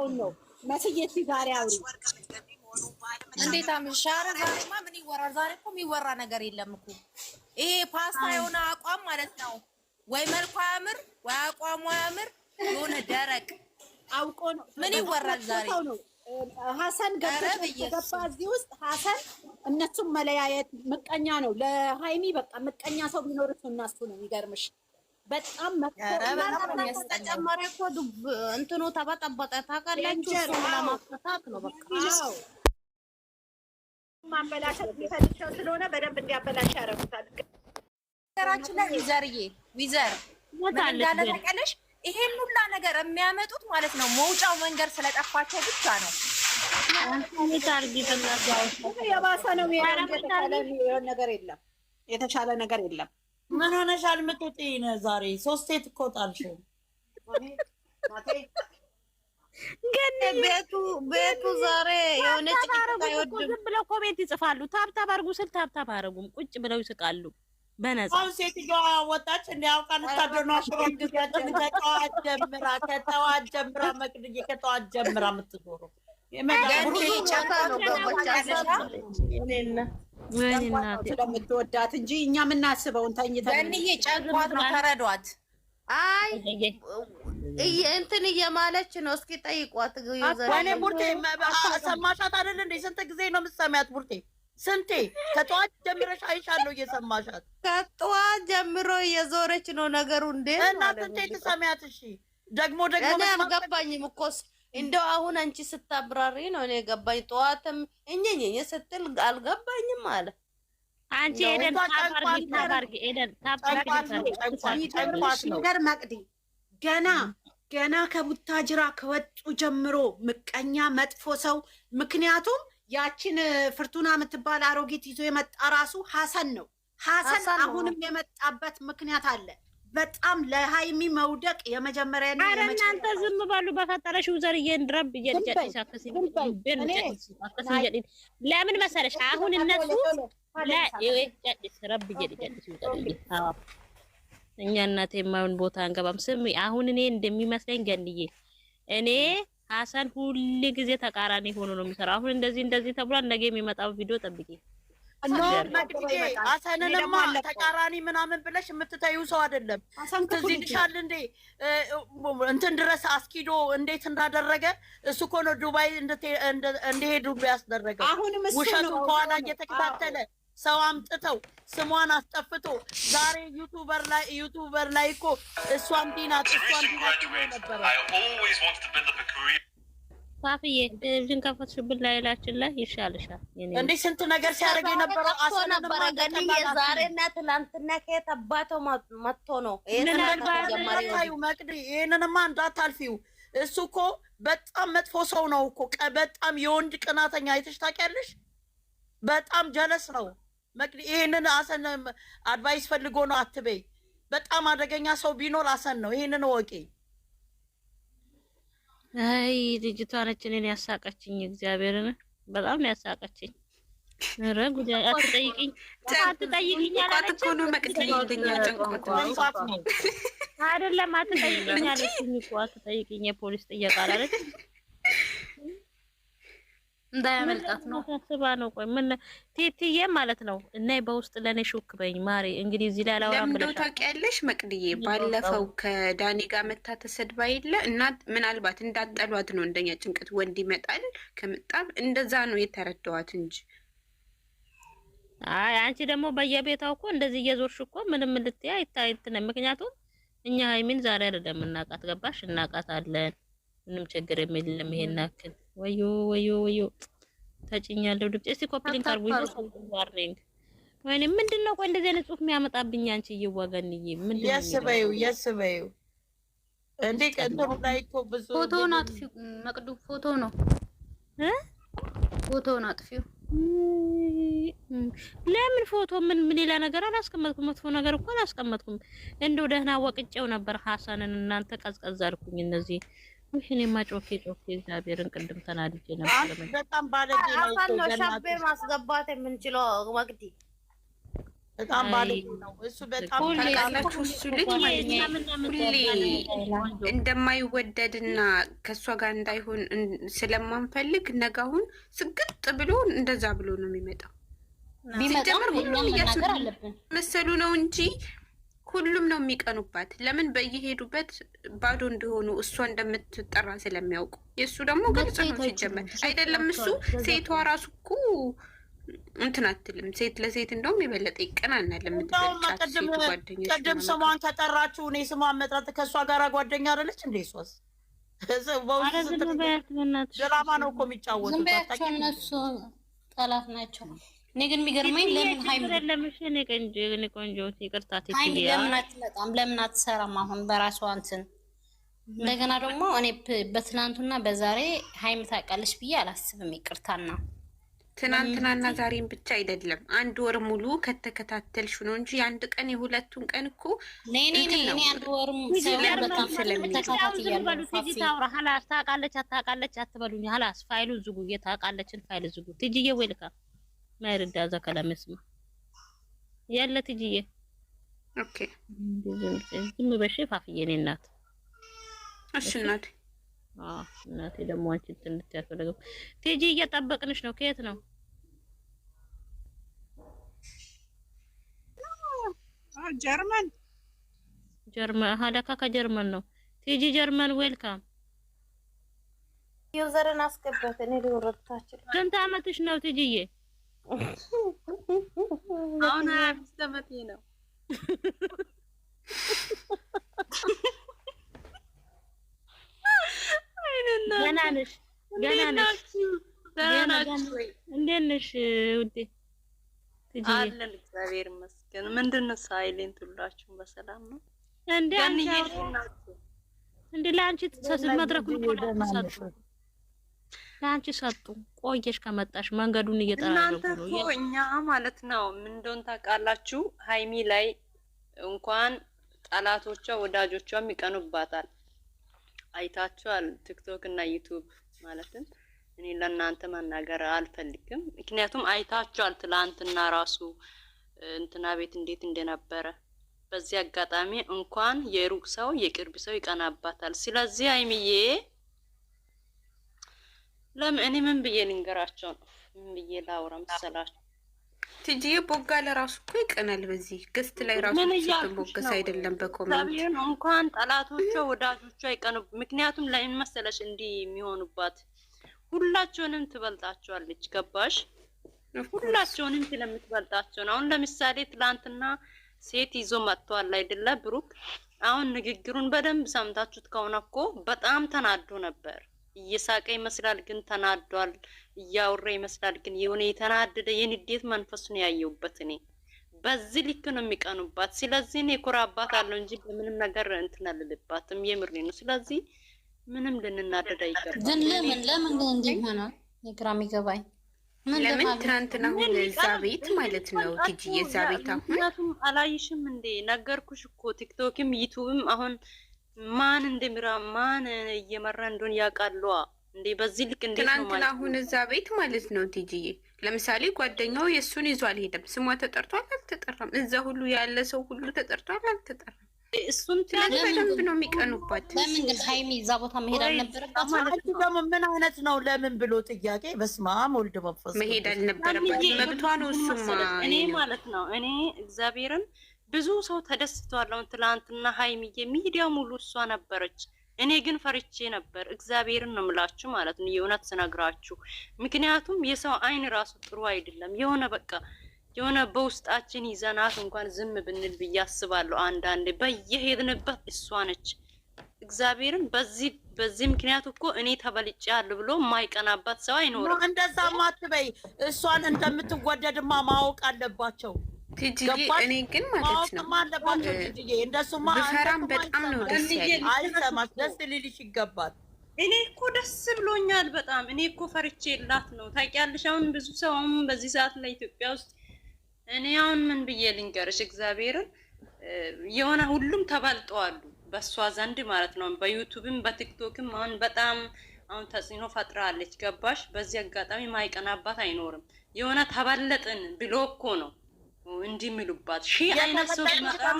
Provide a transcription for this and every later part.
ያለውን ነው መስዬ ዛሬ አውሪ እንዴት አምሻረ ዛሬማ ምን ይወራል? ዛሬ እኮ የሚወራ ነገር የለም እኮ ይሄ ፓስታ የሆነ አቋም ማለት ነው። ወይ መልኩ ያምር ወይ አቋሙ ያምር የሆነ ደረቅ አውቆ ነው። ምን ይወራል ዛሬ? ሀሰን ገባ እዚህ ውስጥ ሀሰን እነሱም መለያየት ምቀኛ ነው ለሃይሚ በቃ ምቀኛ ሰው ቢኖር እሱ እና እሱ ነው። የሚገርምሽ በጣም ተጨመረ እኮ እንትኑ ተበጠበጠ ታውቃላችሁ። እሱ ለማፈታት ነው በቃ ማበላሸት የሚፈልገው ስለሆነ በደንብ እንዲያበላሽ ያደርጉታል። ነገራችን ላይ ዊዘር ምን እንዳለ ተቀለሽ ይሄን ሁላ ነገር የሚያመጡት ማለት ነው መውጫው መንገድ ስለጠፋቸው ብቻ ነው። የባሰ ነው ነገር የለም፣ የተሻለ ነገር የለም። ምን ሆነሻል? ምትጥይነ ዛሬ ሶስቴ ትቆጣልሽው ግን ቤቱ ዛሬ የሆነ ጭቅጭቅ አይወድም። ዝም ብለው ኮሜንት ይጽፋሉ። ታብታብ አድርጉ ስል ታብታብ አያደርጉም። ቁጭ ብለው ይስቃሉ በነፃ። አሁን ሴትዮዋ ወጣች እንዲያውቃ ልታደኗ ሽሮግዛችን ከተዋት ጀምራ መቅድዬ ከተዋት ጀምራ የምትዞረው ስለምትወዳት እንጂ እኛ የምናስበውን ተኝተን ጨጓት ነው። ተረዷት። አይ እንትን እየማለች ነው። እስኪ ጠይቋት። ወኔ ቡርቴ ሰማሻት አይደል እንዴ? ስንት ጊዜ ነው የምትሰሚያት ቡርቴ? ስንቴ ከጠዋት ጀምረሽ አይሻለሁ እየሰማሻት። ከጠዋት ጀምሮ እየዞረች ነው ነገሩ እንዴ። እና ስንቴ ትሰሚያት? እሺ ደግሞ እኔ አልገባኝም እኮ እንደው አሁን አንቺ ስታብራሪ ነው እኔ ገባኝ። ጠዋትም እኛኝ ስትል አልገባኝም አለ። አንቺ ኤደን ታባርጊ ኤደን ነገር መቅዲ ገና ከቡታጅራ ከወጡ ጀምሮ ምቀኛ መጥፎ ሰው። ምክንያቱም ያችን ፍርቱና የምትባል አሮጊት ይዞ የመጣ ራሱ ሀሰን ነው። ሀሰን አሁንም የመጣበት ምክንያት አለ። በጣም ለሃይሚ መውደቅ የመጀመሪያ ነው። አረ እናንተ ዝም ባሉ በፈጠረሽ ዘርዬ እንድረብ ለምን መሰለሽ አሁን እነሱ እኛ እናቴ የማይሆን ቦታ አንገባም። ስሚ አሁን እኔ እንደሚመስለኝ ገንዬ እኔ ሀሰን ሁሉ ጊዜ ተቃራኒ ሆኖ ነው የሚሰራው። አሁን እንደዚህ ተብሏል። ነገ የሚመጣው ቪዲዮ ጠብቂ። ሀሰንንማ ተቃራኒ ምናምን ብለሽ የምትተይው ሰው አይደለም። ትዝ ይልሻል እንዴ እንትን ድረስ አስኪዶ እንዴት እንዳደረገ እሱ እኮ ነው ዱባይ እንደሄዱ ያስደረገው። ውሸቱ ከኋላ እየተከታተለ ሰው አምጥተው ስሟን አስጠፍቶ ዛሬ ዩቱበር ላይ እኮ እሷን ዲናት ነበር። ፋፍዬ ቴሌቪዥን ከፈትሽብን ላይላችን ላይ ይሻልሻል። እንዴ ስንት ነገር ሲያደርግ የነበረው ነበረ። ግን የዛሬና ትላንትና ከየት አባተው መጥቶ ነው ይሄንንማታዩ መቅዲ ይሄንንማ እንዳታልፊው። እሱ እኮ በጣም መጥፎ ሰው ነው እኮ በጣም የወንድ ቅናተኛ አይተሽ ታውቂያለሽ። በጣም ጀለስ ነው መቅዲ። ይሄንን ሀሰን አድቫይስ ፈልጎ ነው አትበይ። በጣም አደገኛ ሰው ቢኖር ሀሰን ነው። ይሄንን ወቂ። አይ ልጅቷ ነች እኔን ያሳቀችኝ። እግዚአብሔርን በጣም ነው ያሳቀችኝ። ኧረ ጉድ አትጠይቂኝ አለችኝ። አይደለም አትጠይቂኝ አለችኝ እኮ አትጠይቂኝ። የፖሊስ ጥያቄ አላለችኝ እንዳያመልጣት ነው ታስባ ነው። ቆይ ምን ቲቲዬ ማለት ነው እና በውስጥ ለኔ ሹክ በኝ ማሪ። እንግዲህ እዚህ ላይ አላወራም ብለሽ ታውቂያለሽ መቅድዬ። ባለፈው ከዳኒ ጋር መታ ተሰድባ የለ እና ምናልባት እንዳጠሏት ነው እንደኛ ጭንቀት ወንድ ይመጣል ከመጣም እንደዛ ነው የተረዳዋት እንጂ። አይ አንቺ ደግሞ በየቤታው እኮ እንደዚህ እየዞርሽ እኮ ምንም ልትይ አይታይትነ። ምክንያቱም እኛ ሃይሚን ዛሬ አይደለም እናቃት፣ ገባሽ? እናቃታለን። ምንም ችግር የለም። ይሄን አክል ወዮ ተጭኛለሁ። ድምጽ እስቲ ኮፕሊንግ አርጉ። ዋርኒንግ ወይኔ ምንድነው? ቆይ እንደዚህ አይነት ጽሁፍ የሚያመጣብኝ አንቺ እየዋገንኝ ምንድነው? ያስበዩ እንዴ ቀንተሩ ላይ እኮ ብዙ ፎቶውን አጥፊው መቅዱ ፎቶ ነው ፎቶውን አጥፊው። ለምን ፎቶ ምን ሌላ ነገር አላስቀመጥኩም። መጥፎ ነገር እኮ አላስቀመጥኩም። እንደው ደህና ወቅጬው ነበር ሀሰንን። እናንተ ቀዝቀዝ አልኩኝ። እነዚህ ምሽኔ ማጮኬ እግዚአብሔርን ቅድም ተናድጄ ነበር። በጣም ባለጌ ነው። ሸቤ ማስገባት የምንችለው መቅዲ በጣም ባለጌ ነው እሱ። በጣም ታውቃላችሁ፣ እሱ ልጅ ሁሌ እንደማይወደድና ከእሷ ጋር እንዳይሆን ስለማንፈልግ ነጋሁን ስግጥ ብሎ እንደዛ ብሎ ነው የሚመጣው። ሲጀምር ሁሉም መሰሉ ነው እንጂ ሁሉም ነው የሚቀኑባት። ለምን በየሄዱበት ባዶ እንደሆኑ እሷ እንደምትጠራ ስለሚያውቁ። የእሱ ደግሞ ግልጽ ነው ሲጀመር። አይደለም እሱ ሴቷ ራሱ እኮ እንትን አትልም። ሴት ለሴት እንደውም የበለጠ ይቀናናል። ለምትገልጫት ሴት ጓደኞች ቅድም ስሟን ከጠራችሁ እኔ ስሟን መጥራት ከእሷ ጋር ጓደኛ አይደለች እንዴ? ሷስ ድራማ ነው እኮ የሚጫወቱት። እነሱ ጠላት ናቸው። እኔ ግን የሚገርመኝ ለምን ሀይሚ ቆንጆ ይቅርታ ለምን አትመጣም? ለምን አትሰራም? አሁን በራሷ እንትን እንደገና ደግሞ እኔ በትናንቱና በዛሬ ሀይሚ ታውቃለች ብዬ አላስብም። ይቅርታና ትናንትናና ዛሬም ብቻ አይደለም፣ አንድ ወር ሙሉ ከተከታተልሽ ነው እንጂ አንድ ቀን የሁለቱን ቀን እኮ እኔ አንድ ወርም በጣም ታውቃለች አታውቃለች አትበሉኝ። ሀላስ ፋይሉ ዝጉ፣ የታውቃለችን ፋይል ዝጉ። ትጅዬ ወልካ ማይርዳ ዘከለ መስማ ያለ ትጅዬ ኦኬ ዝም በሽ ፋፍዬ እኔ እናት እሺ እናቴ እናቴ ደግሞ አንቺ ትንት ያፈለገው ትጂ እየጠበቅንሽ ነው። ከየት ነው? ጀርመን ሀለካ ከጀርመን ነው። ትጂ ጀርመን ዌልካም። ዩዘርን አስገባት። እኔ ልወረታችሁ። ስንት አመትሽ ነው ትጂዬ? አሁን 25 አመቴ ነው። ገና ነሽ። እንዴት ነሽ ውዴ? አለን እግዚአብሔር ይመስገን። ምንድን ነው ሳይሌንት? ሁላችሁም በሰላም ነው እንዴ? ለአንቺ መድረኩን ሰጡ፣ ለአንቺ ሰጡ። ቆየሽ ከመጣሽ መንገዱን እየጠራረጉ እናንተ እኮ እኛ ማለት ነው። ምን እንደሆነ ታውቃላችሁ? ሀይሚ ላይ እንኳን ጠላቶቿ ወዳጆቿም ይቀኑባታል። አይታችኋል። ቲክቶክ እና ዩቲዩብ ማለትም እኔ ለእናንተ መናገር አልፈልግም፣ ምክንያቱም አይታችኋል። ትላንትና ራሱ እንትና ቤት እንዴት እንደነበረ። በዚህ አጋጣሚ እንኳን የሩቅ ሰው የቅርብ ሰው ይቀናባታል። ስለዚህ ሀይሚዬ ለምን እኔ ምን ብዬ ልንገራቸው ነው? ምን ብዬ ላውራ መሰላችሁ? ትጂዬ ቦጋ ለራሱ እኮ ይቀናል። በዚህ ገስት ላይ ራሱ ስትቦገስ አይደለም በኮሜንት እንኳን ጠላቶቿ ወዳጆቿ ይቀኑ። ምክንያቱም ለምን መሰለሽ እንዲህ የሚሆኑባት ሁላቸውንም ትበልጣቸዋለች። ገባሽ? ሁላቸውንም ስለምትበልጣቸው ነው። አሁን ለምሳሌ ትላንትና ሴት ይዞ መጥቷል አይደለ ብሩክ? አሁን ንግግሩን በደንብ ሰምታችሁት ከሆነ እኮ በጣም ተናዶ ነበር። እየሳቀ ይመስላል ግን ተናዷል። እያወራ ይመስላል ግን የሆነ የተናደደ የንዴት መንፈስ ነው ያየሁበት እኔ። በዚህ ልክ ነው የሚቀኑባት። ስለዚህ እኔ ኮራባት አለው እንጂ በምንም ነገር እንትን አልልባትም። የምሬ ነው። ስለዚህ ምንም ልንናደድ አይገባም። ግን ለምን ግን እንዲህ ሆነ? የግራ የሚገባኝ ለምን ትናንትና አሁን እዛ ቤት ማለት ነው ትጂ የዛ ቤት አሁን አላይሽም እንዴ? ነገርኩሽ እኮ ቲክቶክም ዩቲዩብም አሁን ማን እንደምራ ማን እየመራ እንደሆነ ያውቃሉ እንዴ? በዚህ ልክ እንዴት ነው ማለት ትናንትና አሁን እዛ ቤት ማለት ነው ትጂዬ፣ ለምሳሌ ጓደኛው የሱን ይዞ አልሄደም። ስሟ ተጠርቷል አልተጠራም? እዛ ሁሉ ያለ ሰው ሁሉ ተጠርቷል አልተጠራም? እሱን ስለዚህ በደንብ ነው የሚቀኑባት። ለምን ግን ሀይሚ እዛ ቦታ መሄድ አልነበረባትም? አንቺ ደግሞ ምን አይነት ነው ለምን ብሎ ጥያቄ? በስመ አብ ወልድ መንፈስ መሄድ አልነበረባትም። መብቷ ነው እሱማ። እኔ ማለት ነው እኔ እግዚአብሔርን ብዙ ሰው ተደስቷል። አሁን ትላንትና ሀይሚዬ ሚዲያ ሙሉ እሷ ነበረች። እኔ ግን ፈርቼ ነበር። እግዚአብሔርን ነው የምላችሁ ማለት ነው የእውነት ስነግራችሁ። ምክንያቱም የሰው አይን ራሱ ጥሩ አይደለም። የሆነ በቃ የሆነ በውስጣችን ይዘናት እንኳን ዝም ብንል ብዬ አስባለሁ። አንዳንዴ በየሄድንበት እሷ ነች። እግዚአብሔርን በዚህ ምክንያት እኮ እኔ ተበልጬያለሁ ብሎ የማይቀናባት ሰው አይኖርም። እንደዛ ማትበይ። እሷን እንደምትወደድማ ማወቅ አለባቸው። ትጂዬ እኔ ግን ማለት ነው አለባቸው ትጂዬ። እንደሱማ ብፈራም በጣም ነው ደስ ያለኝ። አይሰማሽ፣ ደስ ሊልሽ ይገባል። እኔ እኮ ደስ ብሎኛል በጣም። እኔ እኮ ፈርቼላት ነው ታውቂያለሽ። አሁን ብዙ ሰው አሁን በዚህ ሰዓት ላይ ኢትዮጵያ ውስጥ እኔ አሁን ምን ብዬ ልንገርሽ እግዚአብሔርን የሆነ ሁሉም ተባልጠዋሉ በእሷ ዘንድ ማለት ነው። በዩቱብም በቲክቶክም አሁን በጣም አሁን ተጽዕኖ ፈጥራለች። ገባሽ? በዚህ አጋጣሚ ማይቀናባት አይኖርም። የሆነ ተባለጥን ብሎ እኮ ነው እንዲህ የሚሉባት ሺህ አይነት ሰው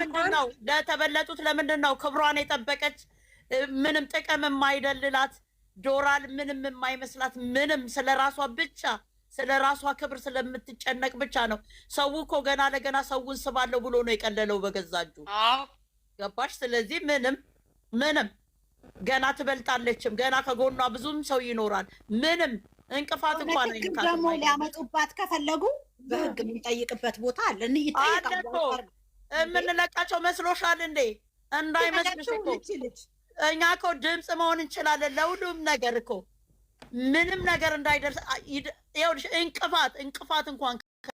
ምንድነው? ለተበለጡት ለምንድን ነው ክብሯን የጠበቀች ምንም ጥቅም የማይደልላት ዶራል ምንም የማይመስላት ምንም ስለራሷ ብቻ ስለራሷ ክብር ስለምትጨነቅ ብቻ ነው። ሰው እኮ ገና ለገና ሰውን ስባለው ብሎ ነው የቀለለው በገዛጁ። ገባሽ? ስለዚህ ምንም ገና ትበልጣለችም። ገና ከጎኗ ብዙም ሰው ይኖራል። ምንም እንቅፋት እንኳን ደግሞ ሊያመጡባት ከፈለጉ በህግ የምንጠይቅበት ቦታ አለ። የምንለቃቸው መስሎሻል እንዴ? እንዳይመስልሽ እኮ እኛ እኮ ድምፅ መሆን እንችላለን ለሁሉም ነገር እኮ ምንም ነገር እንዳይደርስ። ይኸውልሽ እንቅፋት እንኳን